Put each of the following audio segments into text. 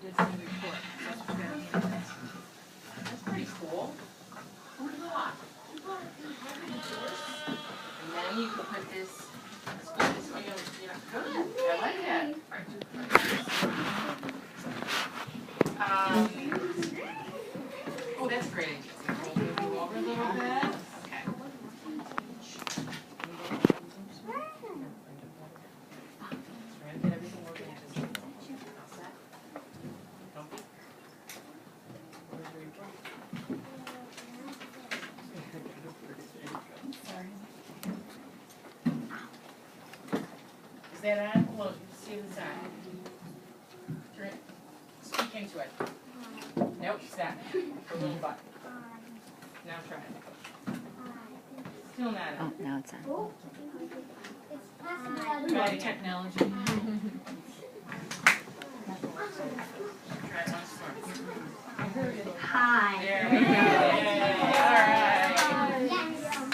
did some report. That's what we got here. That's pretty cool. Who thought? And then you can put this. That's good. This way you're good. I like that. Oh, that's a great idea. Move you over a little bit. Okay. Trying to get everything organized. All set? Comfy? Where's your report? Is that on? Look, see the sign. Turn it. Speak into it. Nope, stop. A little butt. Now try it. Still not on. Oh, now it's on. Try technology. Try it once more. Hi. There we go. Yay. All right.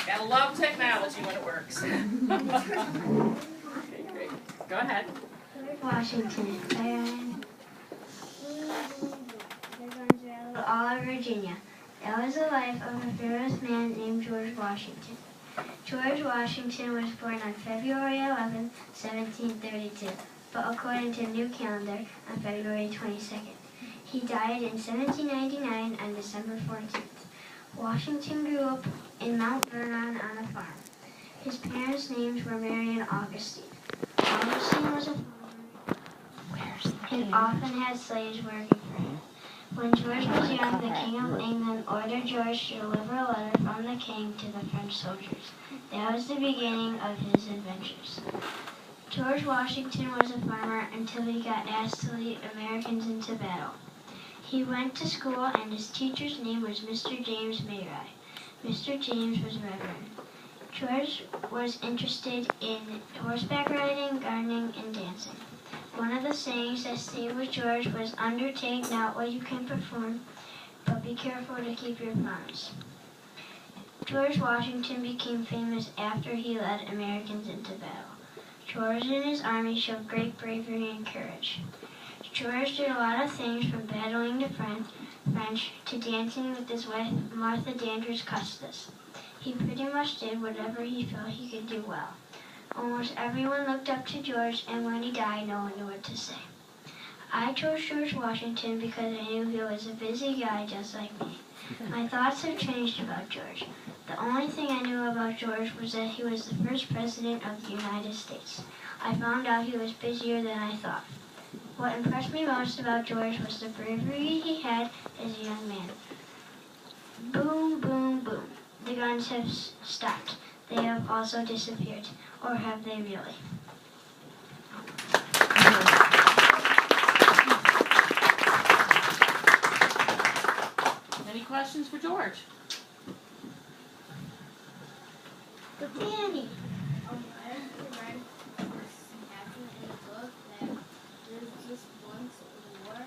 Gotta love technology when it works. Okay, great. Go ahead. Washington. All of Virginia. That was the life of a famous man named George Washington. George Washington was born on February 11, 1732, but according to the new calendar, on February 22nd. He died in 1799 on December 14th. Washington grew up in Mount Vernon on a farm. His parents' names were Mary and Augustine. Augustine was a farmer and often had slaves working for him. When George was young, the King of England ordered George to deliver a letter from the king to the French soldiers. That was the beginning of his adventures. George Washington was a farmer until he got asked to lead Americans into battle. He went to school and his teacher's name was Mr. James Mayray. Mr. James was Reverend. George was interested in horseback riding, gardening, and dancing. One of the sayings that stayed with George was, "Undertake not what you can perform, but be careful to keep your promise." George Washington became famous after he led Americans into battle. George and his army showed great bravery and courage. George did a lot of things from battling the French to dancing with his wife Martha Dandridge Custis. He pretty much did whatever he felt he could do well. Almost everyone looked up to George, and when he died, no one knew what to say. I chose George Washington because I knew he was a busy guy just like me. My thoughts have changed about George. The only thing I knew about George was that he was the first president of the United States. I found out he was busier than I thought. What impressed me most about George was the bravery he had as a young man. Boom, boom, boom. The guns have stopped. They have also disappeared. Or have they really? Any questions for George? Danny. I actually read this happened in a book that there's just once a war and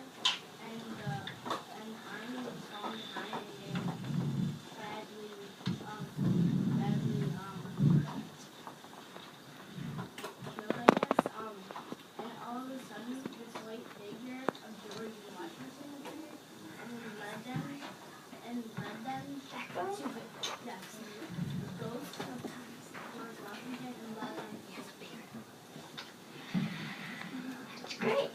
an army was falling behind and badly killed, I guess. And all of a sudden this white figure of George Washington appeared and led them to the ghost of George Washington and led them That's great.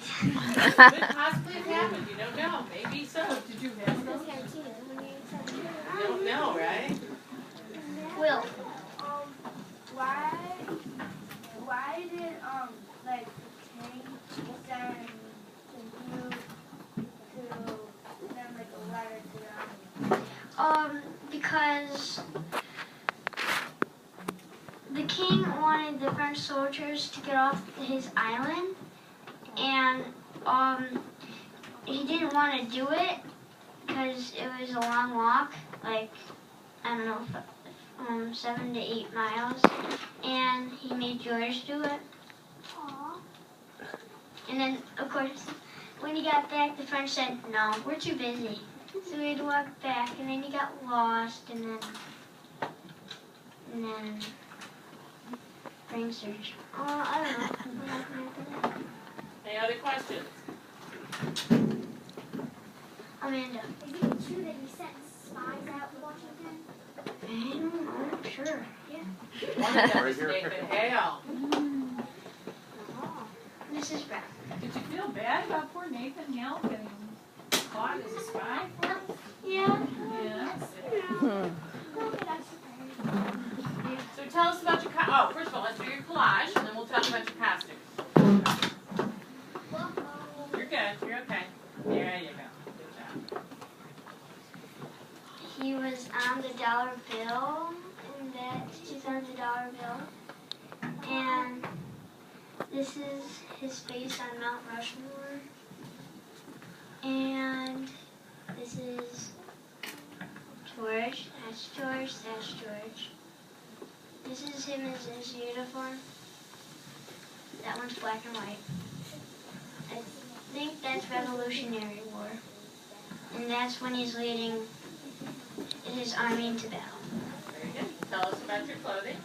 Could possibly have happened. You don't know. Maybe so. Did you have those? You don't know, right? Will. why did like the king send you to send like a letter to the army? Because the king wanted the French soldiers to get off his island, and he didn't want to do it because it was a long walk, like, I don't know, 7 to 8 miles, and he made George do it. Aww. And then, of course, when he got back, the French said, "No, we're too busy." So we had to walk back, and then he got lost, and then brain surgery. I don't know. Any other questions? Amanda. Is it true that he sent spies out to Washington? I don't know. Sure. One of them is Nathan Hale. Oh. Mrs. Brown. Did you feel bad about poor Nathan Hale getting caught as a spy? Yeah. Yes. Okay, that's okay. So tell us about your, first of all, let's do your collage, and then we'll talk about your costume. Whoa. You're good, you're okay. There you go, good job. He was on the dollar bill, and he's on the dollar bill. And this is his face on Mount Rushmore. And this is George. That's George. That's George. This is him in his uniform. That one's black and white. I think that's Revolutionary War. And that's when he's leading his army into battle. Very good. Tell us about your clothing.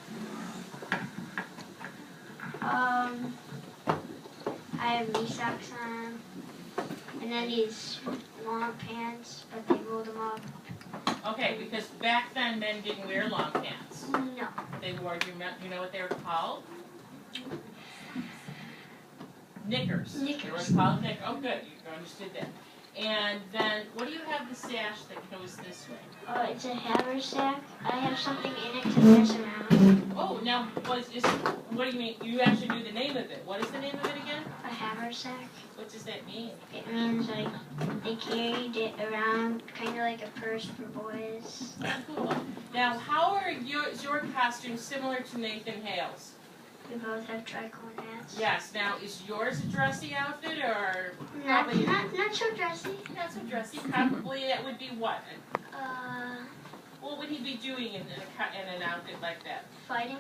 I have knee socks on, and then these long pants, but they rolled them up. Okay, because back then men didn't wear long pants. No. They wore, do you know what they were called? Knickers. Knickers. They were called knickers. Oh, good, you understood that. And then, what do you have the sash that goes this way? Oh, it's a haversack. I have something in it to mess around. Oh, now, what do you mean? You actually knew the name of it. What is the name of it again? A haversack. What does that mean? It means like they carried it around, kind of like a purse for boys. Cool. Now, how are your costumes similar to Nathan Hale's? We both have tricorn hats. Yes. Now, is yours a dressy outfit or Not probably so dressy. not so dressy? Probably that would be what? Uh, What would he be doing in an outfit like that? fighting.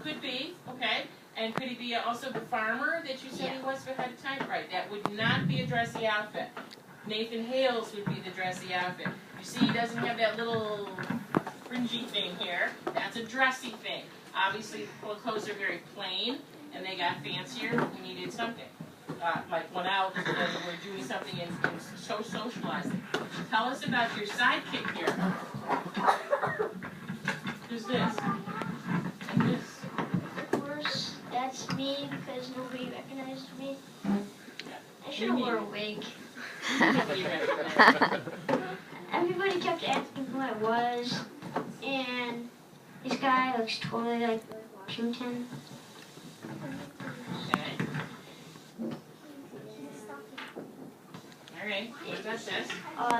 Could be, okay. And could he be also the farmer that you said he was ahead of time? Right, that would not be a dressy outfit. Nathan Hale's would be the dressy outfit. You see, he doesn't have that little fringy thing here. That's a dressy thing. Obviously, the clothes are very plain, and they got fancier. We needed something. Like went out and we're doing something and so socializing. Tell us about your sidekick here. Who's this? And this. Of course, that's me because nobody recognized me. I should have wore a wig. Nobody recognized. Everybody kept asking who I was, and this guy looks totally like Washington. Okay. All right. What about this?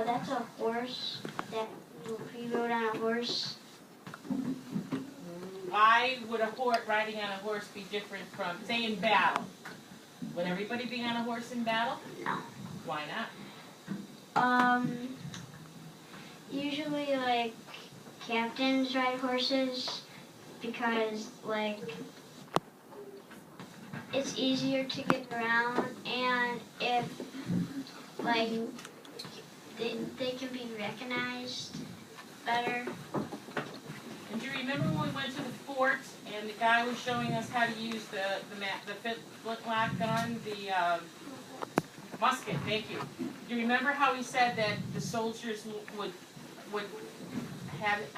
That's a horse that he rode on a horse. Why would a horse riding on a horse be different from, say, in battle? Would everybody be on a horse in battle? No. Why not? Usually like captains ride horses because like it's easier to get around, and if like they can be recognized better. And do you remember when we went to the fort and the guy was showing us how to use the flintlock gun, the musket? Thank you. Do you remember how he said that the soldiers would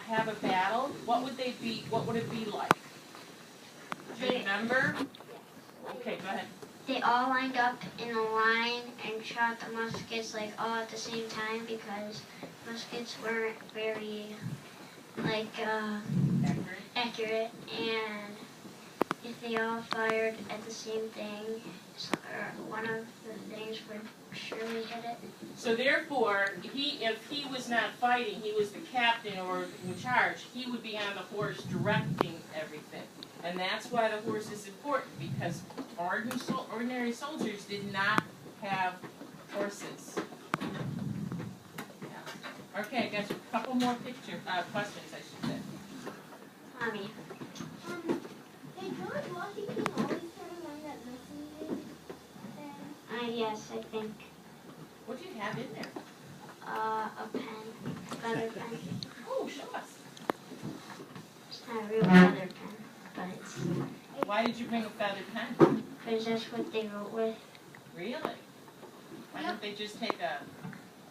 have a battle? What would they be? What would it be like? Do you remember? Okay, go ahead. They all lined up in a line and shot the muskets like all at the same time because muskets weren't very like accurate, and if they all fired at the same thing, one of the things would surely hit it. So therefore, if he was not fighting, he was the captain or in charge, he would be on the horse directing everything. And that's why the horse is important, because ordinary soldiers did not have horses. Yeah. Okay, I got a couple more questions, I should say. Mommy. Hey, George Washington always kind of wearing that messy thing. Yes, I think. What do you have in there? A pen. Feather pen. Oh, show us. It's not a real feather pen, but it's Why did you bring a feathered pen? because that's what they wrote with. Really? Why don't they just take a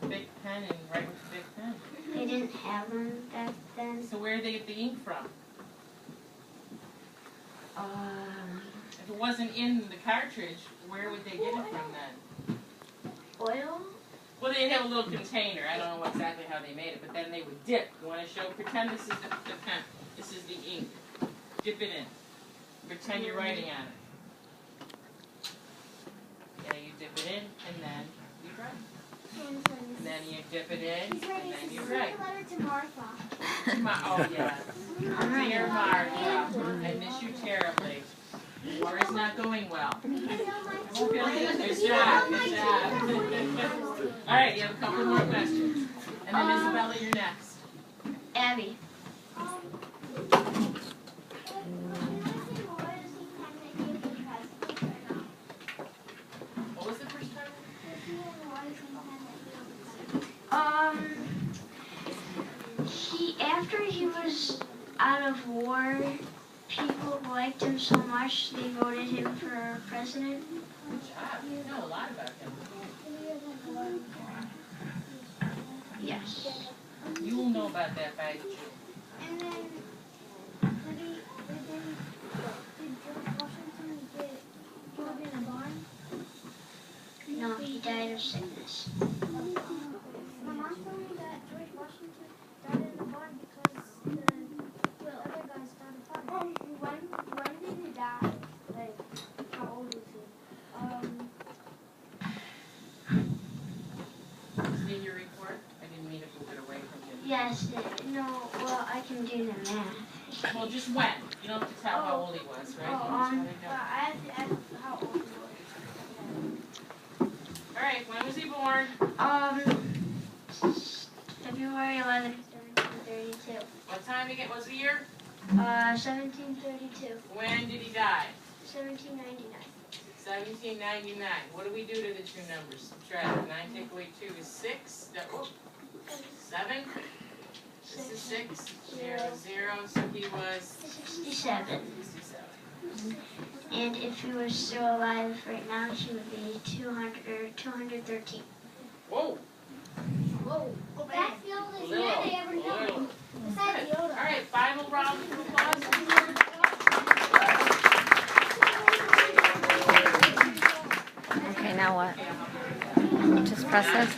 big pen and write with a big pen. They didn't have them back then. So where did they get the ink from? If it wasn't in the cartridge, where would they get it from then? Oil? Well, they'd have a little container. I don't know exactly how they made it, but then they would dip. You want to show? Pretend this is the pen. This is the ink. Dip it in. Pretend you're writing on it. Yeah, you dip it in, and then you write. And then you dip it in, and then you write. letter to Martha. Oh, yeah. Dear Martha, I miss you terribly. War is not going well. Good job, good job. All right, you have a couple more questions. And then Isabella, you're next. Abby. What was the first time? After he was out of war, people liked him so much they voted him for president. Good job. You know a lot about him. Yes. You'll know about that by June. And then, did George Washington get killed in a barn? No, he died of sickness. My mom told me that George Washington died in the barn because the other guys started fighting. When did he die? Like, how old was he? Is it in your report? I didn't mean to move it away from you. Yes, no, well, I can do the math. Well, just when. You don't have to tell how old he was, right? You just wanna know. I have to ask how old he was. All right, when was he born? February 11th, 1732. What time again? What's the year? 1732. When did he die? 1799. 1799. What do we do to the two numbers? Subtract. 9 take away 2 is 6. 7. This is 6. 0, 0. So he was 67. 67. And if he was still alive right now, he would be 213. Whoa. Whoa. That's the oldest Little. man I ever known. Little. Besides Good. All Yoda. right, final round of applause. Okay, now what? Just press this?